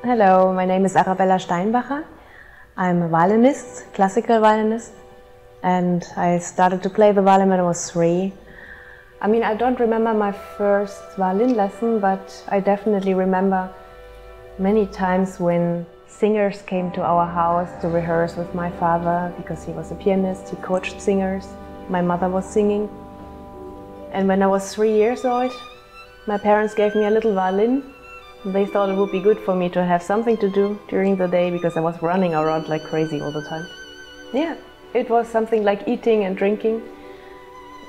Hello, my name is Arabella Steinbacher. I'm a violinist, classical violinist, and I started to play the violin when I was 3. I mean, I don't remember my first violin lesson, but I definitely remember many times when singers came to our house to rehearse with my father, because he was a pianist, he coached singers. My mother was singing. And when I was 3 years old, my parents gave me a little violin. They thought it would be good for me to have something to do during the day, because I was running around like crazy all the time. Yeah, it was something like eating and drinking,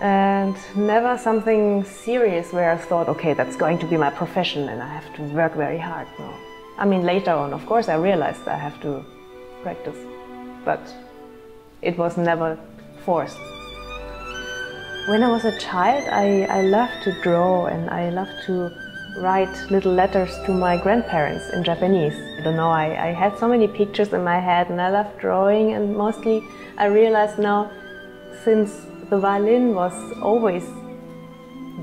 and never something serious where I thought, okay, that's going to be my profession and I have to work very hard. No. I mean, later on, of course, I realized I have to practice, but it was never forced. When I was a child, I loved to draw, and I loved to write little letters to my grandparents in Japanese. I don't know, I had so many pictures in my head, and I loved drawing, and mostly I realized now, since the violin was always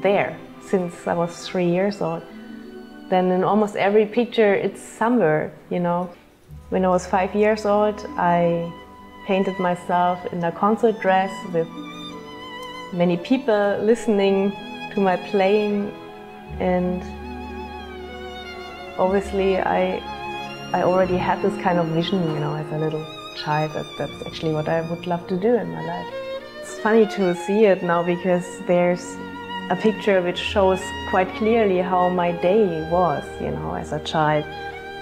there since I was 3 years old, then in almost every picture it's somewhere, you know. When I was 5 years old, I painted myself in a concert dress with many people listening to my playing, and obviously I already had this kind of vision, you know, as a little child, that's actually what I would love to do in my life. It's funny to see it now, because there's a picture which shows quite clearly how my day was, you know, as a child.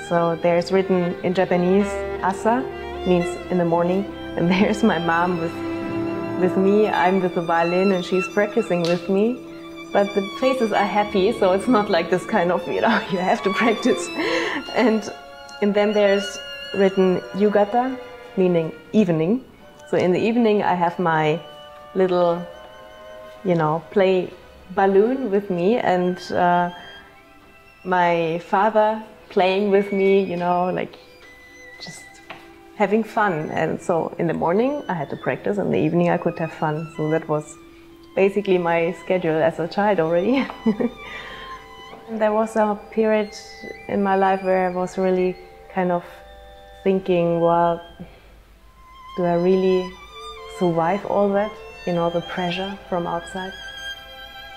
So there's written in Japanese, asa means in the morning, and there's my mom with me. I'm with the violin and she's practicing with me. But the faces are happy, so it's not like this kind of, you know, you have to practice. And then there's written yugata, meaning evening. So in the evening I have my little, you know, play balloon with me, and my father playing with me, you know, like just having fun. And so in the morning I had to practice, in the evening I could have fun. So that was basically my schedule as a child already. There was a period in my life where I was really kind of thinking, well, do I really survive all that? You know, the pressure from outside.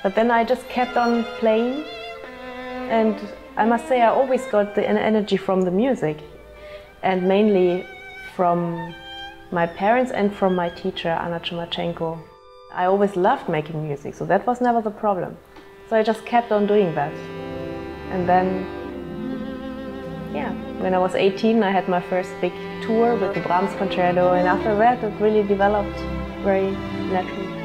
But then I just kept on playing, and I must say I always got the energy from the music, and mainly from my parents and from my teacher, Anna Chumachenko. I always loved making music, so that was never the problem. So I just kept on doing that. And then, yeah, when I was 18, I had my first big tour with the Brahms Concerto, and after that it really developed very naturally.